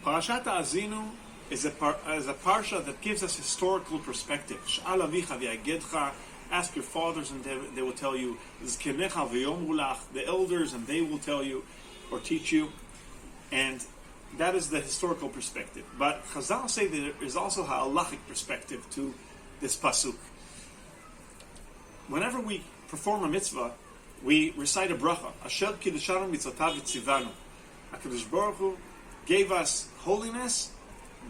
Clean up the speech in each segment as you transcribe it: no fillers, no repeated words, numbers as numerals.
Parashat Azinu is a parsha that gives us historical perspective. Sh'al avicha v'yagedcha, ask your fathers and they will tell you. Zkenecha v'yomru lach, the elders and they will tell you or teach you. And that is the historical perspective. But Chazal say that there is also a halachic perspective to this pasuk. Whenever we perform a mitzvah, we recite a bracha. Asher kiddushanu mitzvotav v'tzivanu. HaKadosh Baruch Hu gave us holiness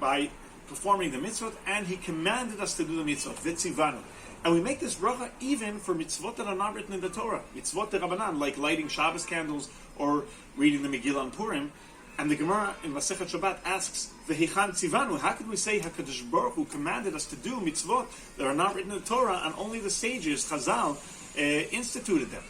by performing the mitzvot, and He commanded us to do the mitzvot, v'tzivanu. And we make this bracha even for mitzvot that are not written in the Torah, mitzvot derabanan, like lighting Shabbos candles or reading the Megillah on Purim. And the Gemara in Masechet Shabbat asks, "V'hichan tzivanu." How could we say HaKadosh Baruch Hu commanded us to do mitzvot that are not written in the Torah, and only the sages, Chazal, instituted them?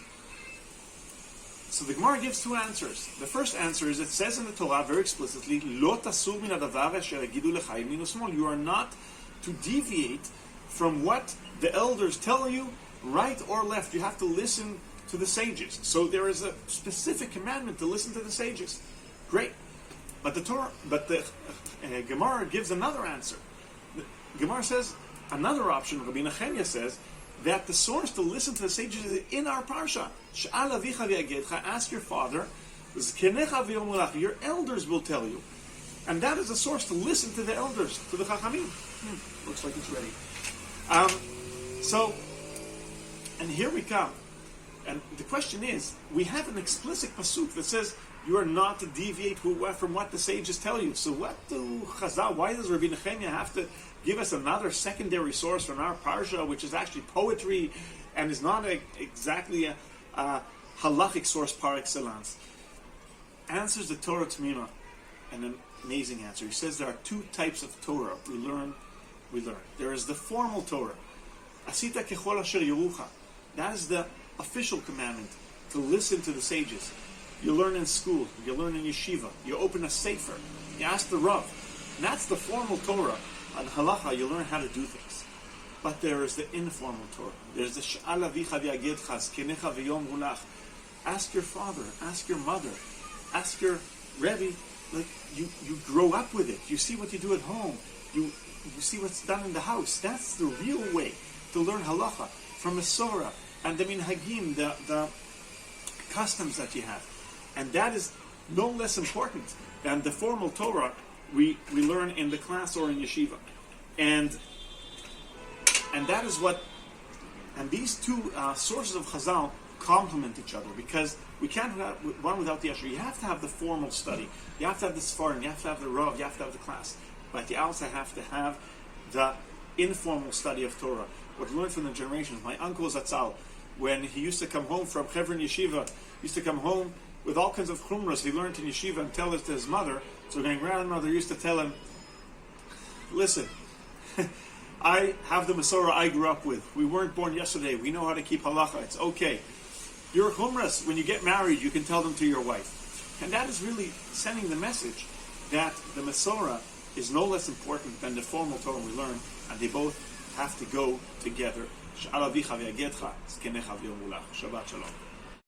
So the Gemara gives two answers. The first answer is, it says in the Torah very explicitly, "Lo tasur min hadavar asher yagidu lecha yamin u'shmol." You are not to deviate from what the elders tell you, right or left. You have to listen to the sages. So there is a specific commandment to listen to the sages. Great, but the Gemara gives another answer. The Gemara says another option. Rav Menachem says that the source to listen to the sages is in our parsha. Sh'al avicha v'yagedcha, ask your father. Zkenecha v'yomru lach, your elders will tell you, and that is a source to listen to the elders, to the chachamim. Looks like it's ready. And here we come. And the question is, we have an explicit pasuk that says you are not to deviate from what the sages tell you. So what do Chazal, why does Rav Menachem have to give us another secondary source from our parsha, which is actually poetry and is not exactly a halachic source par excellence? Answers the Torah T'mima, an amazing answer. He says there are two types of Torah we learn. There is the formal Torah. Asita kechol asher yorucha. That is the official commandment, to listen to the sages. You learn in school, you learn in yeshiva, you open a sefer, you ask the Rav. And that's the formal Torah. On halacha, you learn how to do things. But there is the informal Torah. There's the Sh'al avicha v'yagedcha, zkenecha v'yomru lach. Ask your father, ask your mother, ask your Rebbe. Like you grow up with it. You see what you do at home. You see what's done in the house. That's the real way to learn halacha, from Masorah and the minhagim, the customs that you have. And that is no less important than the formal Torah we learn in the class or in yeshiva. And that is what, and these two sources of Chazal complement each other, because we can't have one without the other. You have to have the formal study. You have to have the Sfarim, you have to have the Rav, you have to have the class. But you also have to have the informal study of Torah. What we learned from the generations. My uncle Zatzal, when he used to come home from Hebron Yeshiva, used to come home with all kinds of chumras he learned in yeshiva and tell it to his mother. So my grandmother used to tell him, "Listen, I have the Masorah I grew up with. We weren't born yesterday. We know how to keep halacha. It's okay. Your chumras, when you get married, you can tell them to your wife." And that is really sending the message that the Masorah is no less important than the formal Torah we learn, and they both have to go together. Sh'al avicha v'yagedcha, zkenecha v'yomru lach. Shabbat shalom.